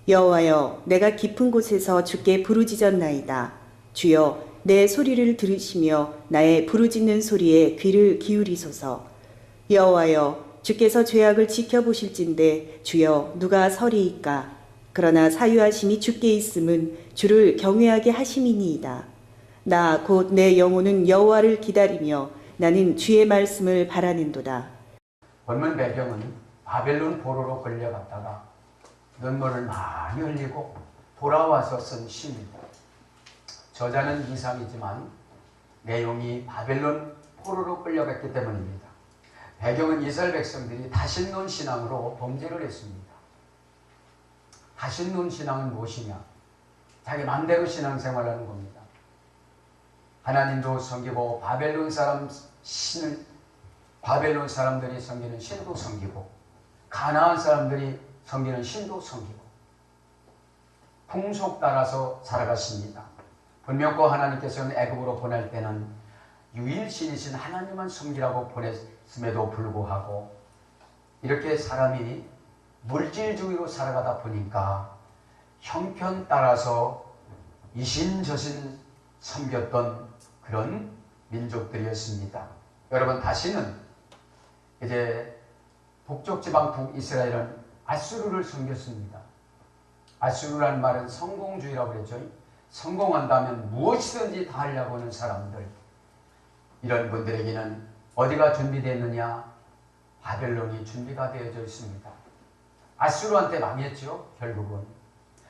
여호와여, 내가 깊은 곳에서 주께 부르짖었나이다. 주여, 내 소리를 들으시며 나의 부르짖는 소리에 귀를 기울이소서. 여호와여, 주께서 죄악을 지켜보실진데 주여 누가 서리이까? 그러나 사유하심이 주께 있음은 주를 경외하게 하심이니이다. 나 곧 내 영혼은 여호와를 기다리며 나는 주의 말씀을 바라는도다. 본문 배경은 바벨론 포로로 끌려갔다가 눈물을 많이 흘리고 돌아와서 쓴 시입니다. 저자는 이상이지만 내용이 바벨론 포로로 끌려갔기 때문입니다. 배경은 이스라엘 백성들이 다신론 신앙으로 범죄를 했습니다. 다신론 신앙은 무엇이냐? 자기 마음대로 신앙생활하는 겁니다. 하나님도 섬기고 바벨론 사람들이 섬기는 신도 섬기고 가나안 사람들이 섬기는 신도 섬기고 풍속 따라서 살아갔습니다. 분명코 하나님께서는 애굽으로 보낼 때는 유일신이신 하나님만 섬기라고 보냈음에도 불구하고 이렇게 사람이 물질주의로 살아가다 보니까 형편 따라서 이신저신 섬겼던 그런 민족들이었습니다. 여러분, 다시는 이제 북쪽 지방 북이스라엘은 아수르를 섬겼습니다. 아수르라는 말은 성공주의라고 그랬죠. 성공한다면 무엇이든지 다 하려고 하는 사람들, 이런 분들에게는 어디가 준비되어 있느냐? 바벨론이 준비가 되어져 있습니다. 아수르한테 망했죠. 결국은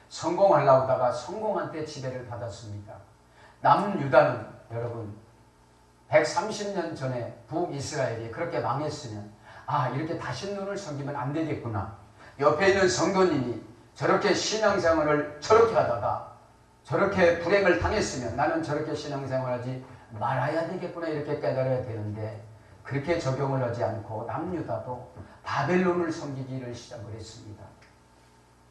성공하려고 하다가 성공한테 지배를 받았습니다. 남은 유다는 여러분 130년 전에 북이스라엘이 그렇게 망했으면 이렇게 다신론을 섬기면 안 되겠구나. 옆에 있는 성도님이 저렇게 신앙생활을 저렇게 하다가 저렇게 불행을 당했으면 나는 저렇게 신앙생활하지 말아야 되겠구나, 이렇게 깨달아야 되는데 그렇게 적용을 하지 않고 남유다도 바벨론을 섬기기를 시작을 했습니다.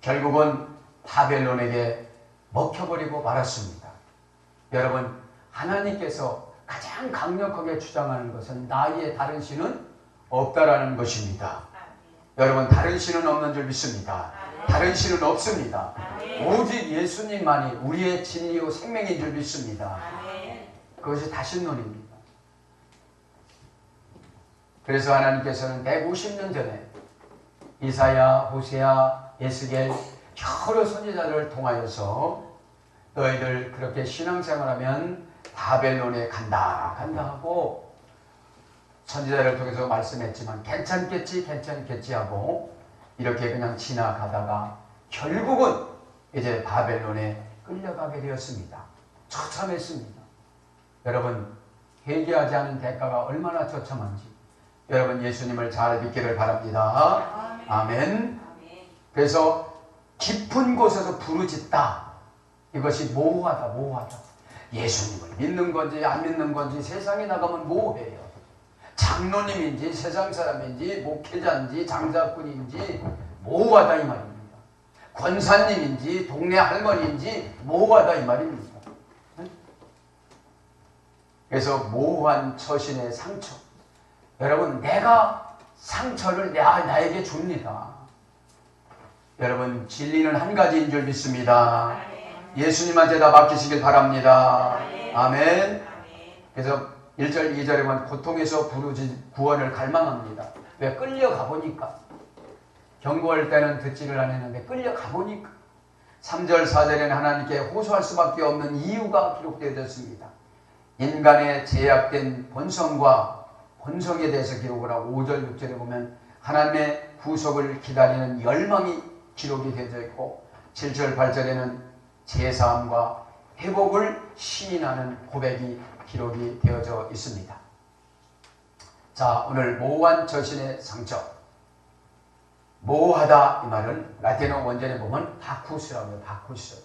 결국은 바벨론에게 먹혀버리고 말았습니다. 여러분, 하나님께서 가장 강력하게 주장하는 것은 나 위에 다른 신은 없다라는 것입니다. 여러분, 다른 신은 없는 줄 믿습니다. 다른 신은 없습니다. 오직 예수님만이 우리의 진리요 생명인 줄 믿습니다. 그것이 다신론입니다. 그래서 하나님께서는 150년 전에 이사야, 호세아, 에스겔 여러 선지자들을 통하여서 너희들 그렇게 신앙생활하면 바벨론에 간다 하고 선지자를 통해서 말씀했지만 괜찮겠지 하고 이렇게 그냥 지나가다가 결국은 이제 바벨론에 끌려가게 되었습니다. 처참했습니다. 여러분, 회개하지 않은 대가가 얼마나 처참한지 여러분 예수님을 잘 믿기를 바랍니다. 아멘. 그래서 깊은 곳에서 부르짖다. 이것이 모호하다. 예수님을 믿는 건지 안 믿는 건지 세상에 나가면 모호해요. 장로님인지 세상 사람인지 목회자인지 장사꾼인지 모호하다 이 말입니다. 권사님인지 동네 할머니인지 모호하다 이 말입니다. 그래서 모호한 처신의 상처. 여러분, 내가 상처를 나에게 줍니다. 여러분, 진리는 한 가지인 줄 믿습니다. 예수님한테 다 맡기시길 바랍니다. 아멘. 그래서 1절 2절에 보면 고통에서 구원을 갈망합니다. 왜? 끌려가 보니까. 경고할 때는 듣지를 않았는데 끌려가 보니까. 3절 4절에는 하나님께 호소할 수밖에 없는 이유가 기록되어졌습니다. 인간의 제약된 본성과 본성에 대해서 기록을 하고 5절 6절에 보면 하나님의 구속을 기다리는 열망이 기록이 되어져 있고 7절 8절에는 제사함과 회복을 시인하는 고백이 기록이 되어져 있습니다. 자, 오늘 모호한 처신의 상처. 모호하다 이 말은 라틴어 원전에 보면 바쿠스라고 해요. 바쿠스.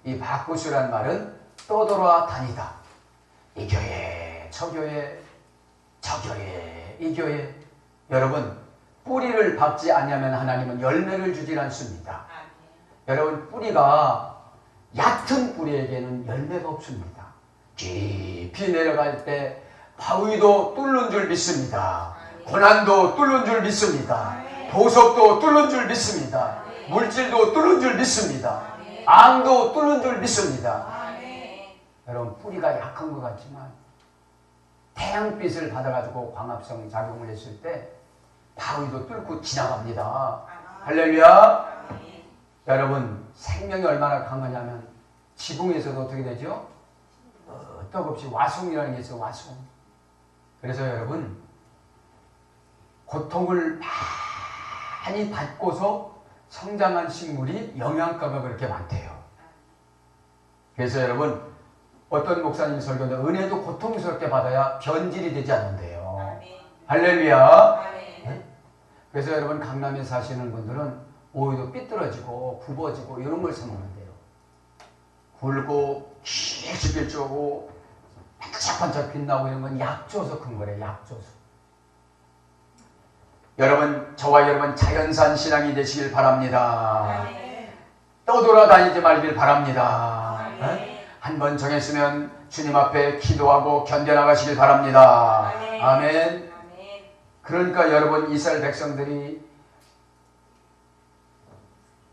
이 바쿠스란 말은 떠돌아다니다. 이 교회, 저 교회, 저 교회, 이 교회. 여러분, 뿌리를 박지 않으면 하나님은 열매를 주질 않습니다. 여러분, 뿌리가 얕은 뿌리에게는 열매가 없습니다. 깊이 내려갈 때 바위도 뚫는 줄 믿습니다. 고난도 뚫는 줄 믿습니다. 보석도 뚫는 줄 믿습니다. 물질도 뚫는 줄 믿습니다. 암도 뚫는 줄 믿습니다. 여러분 뿌리가 약한 것 같지만 태양빛을 받아가지고 광합성 작용을 했을 때 바위도 뚫고 지나갑니다. 할렐루야. 여러분 생명이 얼마나 강하냐면 지붕에서도 어떻게 되죠? 끄떡없이 와송이라는 게 있어요. 와송. 그래서 여러분 고통을 많이 받고서 성장한 식물이 영양가가 그렇게 많대요. 그래서 여러분 어떤 목사님 설교인데 은혜도 고통스럽게 받아야 변질이 되지 않는데요. 할렐루야. 네? 그래서 여러분 강남에 사시는 분들은 오이도 삐뚤어지고 굽어지고 이런 걸 써먹는데요. 굵고 길게 쪼고 반짝반짝 빛나고 이런 건 약 줘서 큰 거래요. 약 줘서. 여러분 저와 여러분 자연산 신앙이 되시길 바랍니다. 떠돌아다니지 말길 바랍니다. 네? 한번 정했으면 주님 앞에 기도하고 견뎌나가시길 바랍니다. 아멘. 그러니까 여러분 이스라엘 백성들이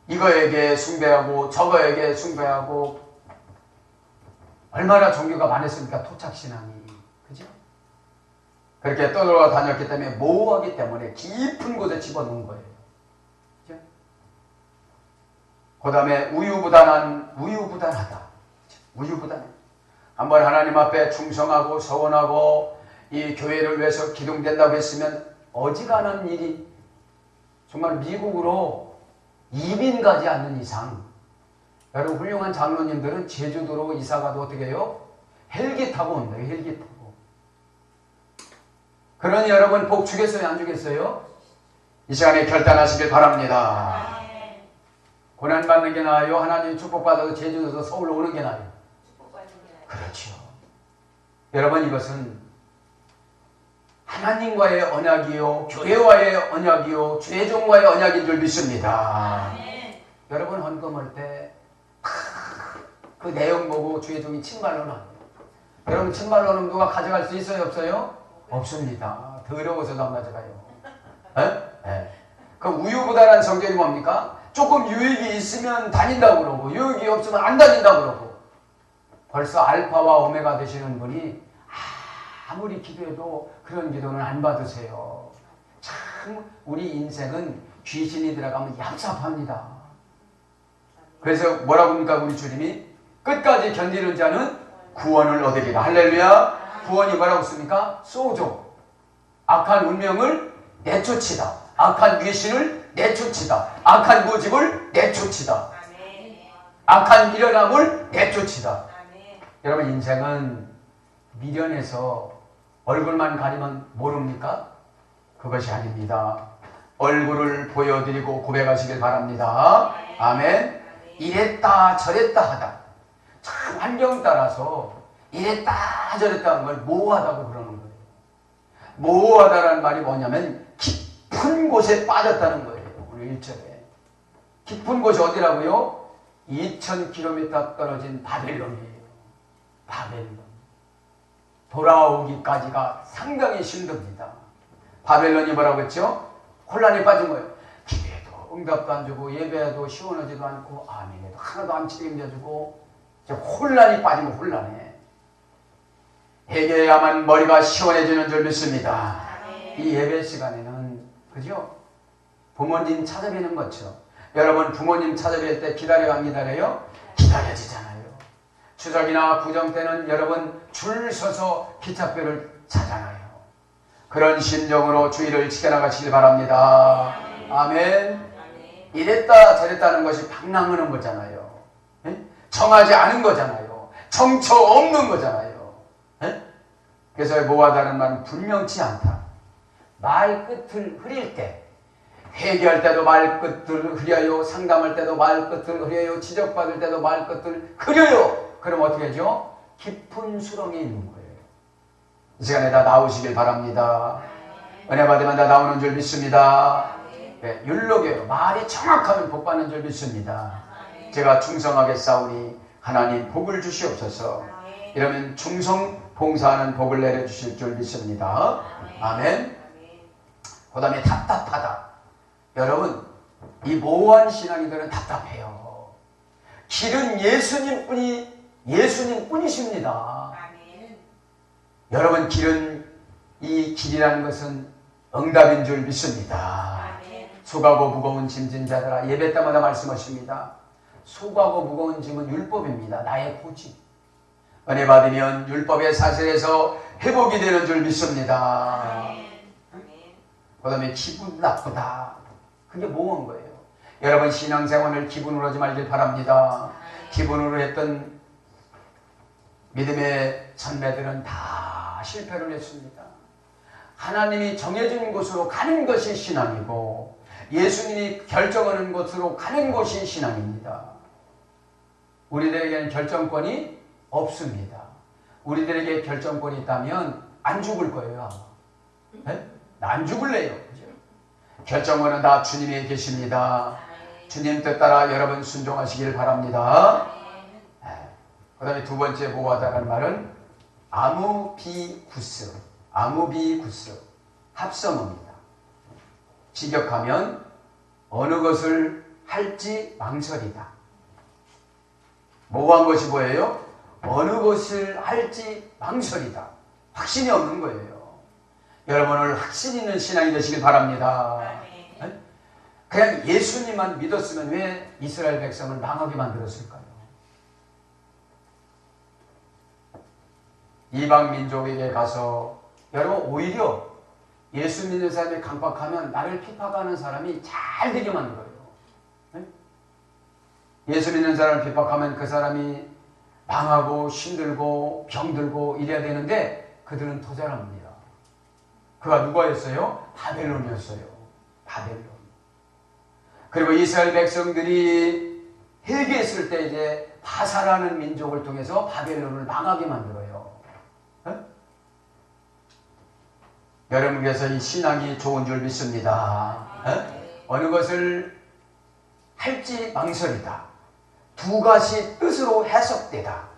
이거에게 숭배하고 저거에게 숭배하고 얼마나 종교가 많았습니까? 토착신앙이. 그죠? 그렇게 떠돌아다녔기 때문에 모호하기 때문에 깊은 곳에 집어넣은 거예요. 그죠? 그 다음에 우유부단하다. 우유부단해. 한번 하나님 앞에 충성하고 서원하고 이 교회를 위해서 기동된다고 했으면 어지간한 일이 정말 미국으로 이민 가지 않는 이상 여러분 훌륭한 장로님들은 제주도로 이사가도 어떻게 해요? 헬기 타고 온대요. 헬기 타고. 그러니 여러분 복 주겠어요? 안 주겠어요? 이 시간에 결단하시길 바랍니다. 고난받는 게 나아요? 하나님 축복받아서 제주도에서 서울로 오는 게 나아요? 그렇죠. 여러분 이것은 하나님과의 언약이요 교회와의 언약이요 죄종과의 언약인 줄 믿습니다. 여러분 헌금할 때 그 내용 보고 죄종이 침발로는 안 돼요. 여러분 침발로는 누가 가져갈 수 있어요? 없어요? 없습니다. 더러워서도 안 가져가요. 네. 그 우유부단한 성격이 뭡니까? 조금 유익이 있으면 다닌다고 그러고 유익이 없으면 안 다닌다고 그러고 벌써 알파와 오메가 되시는 분이 아무리 기도해도 그런 기도는 안 받으세요. 참 우리 인생은 귀신이 들어가면 얍삽합니다. 그래서 뭐라고 합니까? 우리 주님이 끝까지 견디는 자는 구원을 얻으리라. 할렐루야. 구원이 뭐라고 씁니까? 소조. 악한 운명을 내쫓이다. 악한 귀신을 내쫓이다. 악한 고집을 내쫓이다. 악한 미련함을 내쫓이다. 여러분 인생은 미련해서 얼굴만 가리면 모릅니까? 그것이 아닙니다. 얼굴을 보여드리고 고백하시길 바랍니다. 아멘. 이랬다 저랬다 하다. 참 환경 따라서 이랬다 저랬다 하는 걸 모호하다고 그러는 거예요. 모호하다라는 말이 뭐냐면 깊은 곳에 빠졌다는 거예요. 오늘 1절에. 깊은 곳이 어디라고요? 2000km 떨어진 바벨론이에요. 바벨론. 돌아오기까지가 상당히 힘듭니다. 바벨론이 뭐라고 했죠? 혼란에 빠진 거예요. 기도해도 응답도 안 주고 예배해도 시원하지도 않고 아멘해도 하나도 안 책임져주고 혼란이 빠지면 혼란해. 회개해야만 머리가 시원해지는 줄 믿습니다. 이 예배 시간에는 그죠? 부모님 찾아뵈는 것처럼 여러분 부모님 찾아뵐 때 기다려요 안 기다려요? 기다려지잖아요. 추석이나 구정 때는 여러분 줄 서서 기차표를 사잖아요. 그런 심정으로 주의를 지켜나가시길 바랍니다. 아멘. 이랬다 저랬다는 것이 방랑하는 거잖아요. 정하지 않은 거잖아요. 정처 없는 거잖아요. 그래서 모하다는 말은 분명치 않다. 말끝을 흐릴 때 회개할 때도 말끝을 흐려요. 상담할 때도 말끝을 흐려요. 지적받을 때도 말끝을 흐려요. 그럼 어떻게 하죠? 깊은 수렁에 있는 거예요. 이 시간에 다 나오시길 바랍니다. 은혜 받으면 다 나오는 줄 믿습니다. 네, 율록이에요. 말이 정확하면 복 받는 줄 믿습니다. 제가 충성하게 싸우니 하나님 복을 주시옵소서. 이러면 충성 봉사하는 복을 내려주실 줄 믿습니다. 아멘. 그 다음에 답답하다. 여러분 이 모호한 신앙인들은 답답해요. 길은 예수님뿐이십니다. 여러분, 이 길이라는 것은 응답인 줄 믿습니다. 수고하고 무거운 짐진 자들아, 예배 때마다 말씀하십니다. 수고하고 무거운 짐은 율법입니다. 나의 고집. 은혜 받으면 율법의 사슬에서 회복이 되는 줄 믿습니다. 그 다음에 기분 나쁘다. 그게 뭐한 거예요? 여러분, 신앙생활을 기분으로 하지 말길 바랍니다. 기분으로 했던 믿음의 선배들은 다 실패를 했습니다. 하나님이 정해준 곳으로 가는 것이 신앙이고 예수님이 결정하는 곳으로 가는 곳이 신앙입니다. 우리들에게는 결정권이 없습니다. 우리들에게 결정권이 있다면 안 죽을 거예요. 네? 안 죽을래요. 그죠? 결정권은 다 주님에 계십니다. 주님 뜻 따라 여러분 순종하시길 바랍니다. 네. 그 다음에 두 번째 모호하다는 말은 아무비구스, 합성어입니다. 직역하면 어느 것을 할지 망설이다. 모호한 것이 뭐예요? 어느 것을 할지 망설이다. 확신이 없는 거예요. 여러분, 오늘 확신 있는 신앙이 되시길 바랍니다. 네? 그냥 예수님만 믿었으면 왜 이스라엘 백성을 망하게 만들었을까요? 이방 민족에게 가서 여러분, 오히려 예수 믿는 사람이 강박하면 나를 핍박하는 사람이 잘 되게 만들어요. 네? 예수 믿는 사람을 핍박하면 그 사람이 망하고 힘들고 병들고 이래야 되는데 그들은 더 잘합니다. 그가 누가였어요? 바벨론이었어요. 바벨론. 그리고 이스라엘 백성들이 회개했을 때 이제 바사라는 민족을 통해서 바벨론을 망하게 만들어요. 네? 여러분께서 이 신앙이 좋은 줄 믿습니다. 네? 어느 것을 할지 망설이다. 두 가지 뜻으로 해석되다.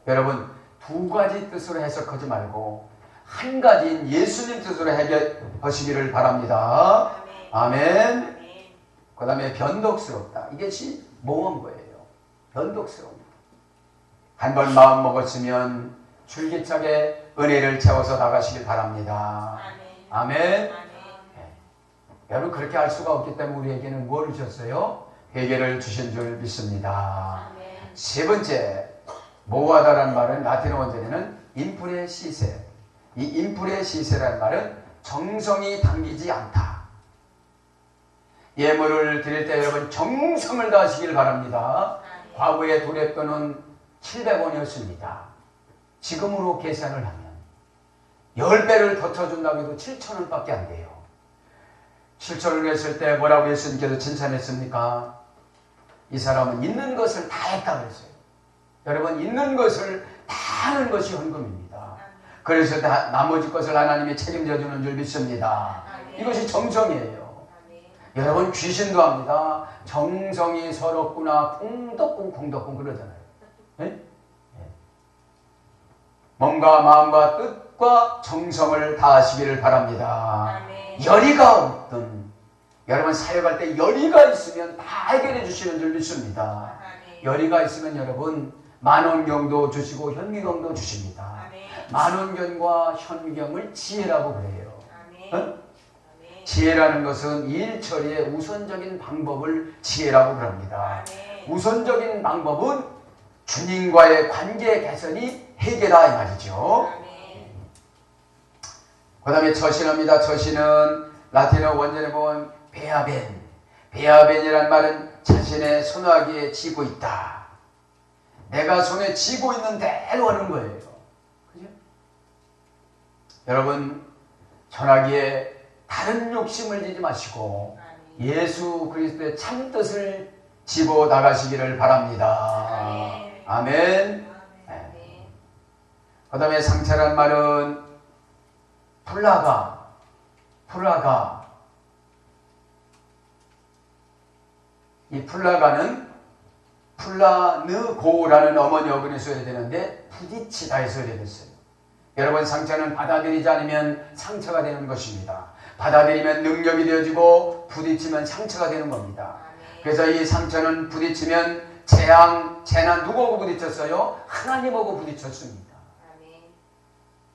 여러분, 두 가지 뜻으로 해석하지 말고 한 가지인 예수님 뜻으로 해결하시기를 바랍니다. 아멘. 그 다음에 변덕스럽다. 이것이 모호한 거예요. 변덕스러움. 한번 마음 먹었으면 줄기차게 은혜를 채워서 나가시길 바랍니다. 아멘. 네. 여러분, 그렇게 할 수가 없기 때문에 우리에게는 뭘 주셨어요? 회개를 주신 줄 믿습니다. 세 번째, 모호하다라는 말은 라틴어 원전에는 인프레 시세. 이 인프레 시세라는 말은 정성이 담기지 않다. 예물을 드릴 때 여러분 정성을 다하시길 바랍니다. 과거의 도랩돈은 700원이었습니다. 지금으로 계산을 하면 10배를 더 쳐준다고 해도 7,000원밖에 안 돼요. 7,000원 했을 때 뭐라고 예수님께서 칭찬했습니까? 이 사람은 있는 것을 다 했다 그랬어요. 여러분, 있는 것을 다 하는 것이 헌금입니다. 그래서 나머지 것을 하나님이 책임져 주는 줄 믿습니다. 이것이 정성이에요. 여러분, 귀신도 합니다. 정성이 서럽구나 콩덕콩 그러잖아요. 네? 몸과 마음과 뜻과 정성을 다하시기를 바랍니다. 열의가 없든 여러분 사역할 때 열의가 있으면 다 해결해 주시는 줄 믿습니다. 열의가 있으면 여러분 만원경도 주시고 현미경도 주십니다. 만원경과 현미경을 지혜라고 그래요. 어? 지혜라는 것은 일 처리의 우선적인 방법을 지혜라고 그럽니다. 우선적인 방법은 주님과의 관계 개선이 해결이다 이 말이죠. 그 다음에 처신합니다. 처신은 라틴어 원전에 보면 베아벤. 베아벤이란 말은 자신의 손아귀에 쥐고 있다. 내가 손에 쥐고 있는 대로 하는 거예요. 그죠? 여러분, 전화기에 다른 욕심을 지지 마시고 예수 그리스도의 참뜻을 짚어 나가시기를 바랍니다. 아멘. 네. 그 다음에 상처란 말은 플라가. 이 플라가는 플라느고라는 어머니 어근에 써야 되는데 부딪히다에 써야 됐어요. 여러분, 상처는 받아들이지 않으면 상처가 되는 것입니다. 받아들이면 능력이 되어지고 누구하고 부딪히면 상처가 되는 겁니다. 그래서 이 상처는 부딪히면 재앙, 재난 누구하고 부딪혔어요? 하나님하고 부딪혔습니다.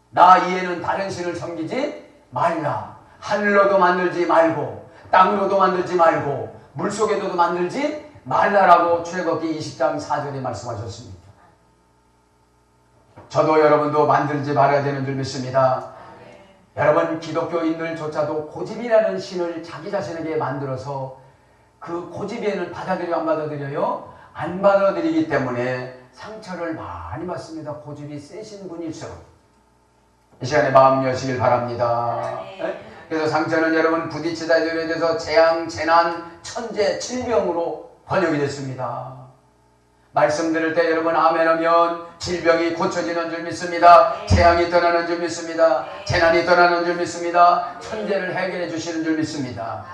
나 이에는 다른 신을 섬기지 말라. 하늘로도 만들지 말고 땅으로도 만들지 말고 물속에도 만들지 말라라고 출애굽기 20장 4절에 말씀하셨습니다. 저도 여러분도 만들지 말아야 되는 줄 믿습니다. 여러분 기독교인들조차도 고집이라는 신을 자기 자신에게 만들어서 그 고집에는 받아들여 안 받아들여요? 안 받아들이기 때문에 상처를 많이 받습니다. 고집이 세신 분일수록. 이 시간에 마음 여시길 바랍니다. 네? 그래서 상처는 여러분 부딪히다 대해서 재앙, 재난, 천재, 질병으로 번역이 됐습니다. 말씀 들을 때 여러분 아멘 하면 질병이 고쳐지는 줄 믿습니다. 재앙이 떠나는 줄 믿습니다. 재난이 떠나는 줄 믿습니다. 천재를 해결해 주시는 줄 믿습니다.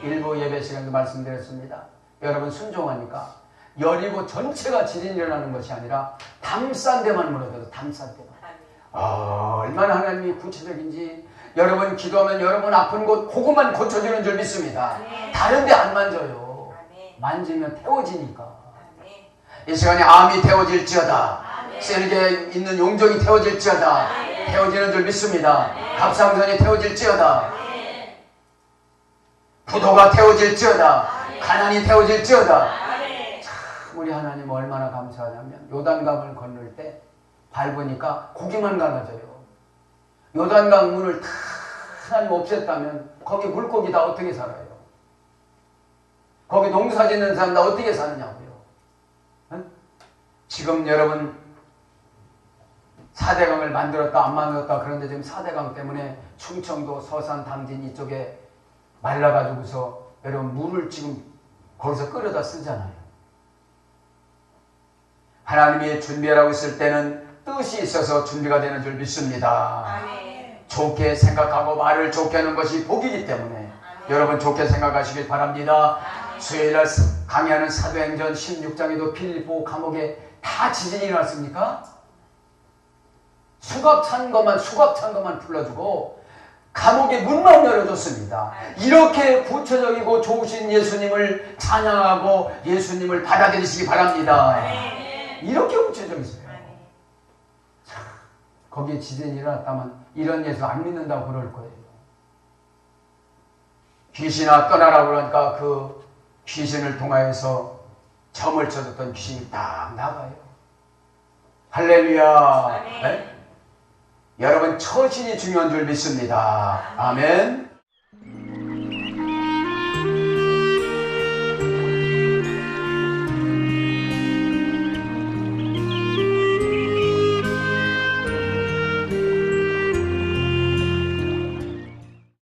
일부 예배 시간도 말씀드렸습니다. 여러분 순종하니까 여리고 전체가 지진이 일어나는 것이 아니라 담싼 데만 무너져서 담싼 데만. 얼마나 하나님이 구체적인지 여러분 기도하면 여러분 아픈 곳 그것만 고쳐지는 줄 믿습니다. 다른 데 안 만져요. 만지면 태워지니까. 이 시간에 암이 태워질지어다. 세력에 있는 용종이 태워질지어다. 태워지는 줄 믿습니다. 갑상선이 태워질지어다. 부도가 태워질지어다. 가난이 태워질지어다. 참 우리 하나님 얼마나 감사하냐면 요단강을 건널 때 밟으니까 고기만 갈라져요. 요단강 문을 다 하나님 없앴다면 거기 물고기 다 어떻게 살아요? 거기 농사 짓는 사람 다 어떻게 사느냐고요. 응? 지금 여러분 4대강을 만들었다 안 만들었다 그런데 지금 4대강 때문에 충청도 서산 당진 이쪽에 말라가지고서 여러분 물을 지금 거기서 끌어다 쓰잖아요. 하나님이 준비하라고 있을 때는 뜻이 있어서 준비가 되는 줄 믿습니다. 아멘. 좋게 생각하고 말을 좋게 하는 것이 복이기 때문에 아멘. 여러분 좋게 생각하시길 바랍니다. 수요일날 강의하는 사도행전 16장에도 필리포 감옥에 다 지진이 일어났습니까? 수갑 찬 것만 풀어주고 감옥의 문만 열어줬습니다. 이렇게 구체적이고 좋으신 예수님을 찬양하고 예수님을 받아들이시기 바랍니다. 이렇게 구체적이세요. 거기에 지진이 일어났다면 이런 예수 안 믿는다고 그럴 거예요. 귀신아 떠나라고 그러니까 그 귀신을 통하여서 점을 쳐줬던 귀신이 딱 나가요. 할렐루야. 네? 여러분 처신이 중요한 줄 믿습니다. 아멘.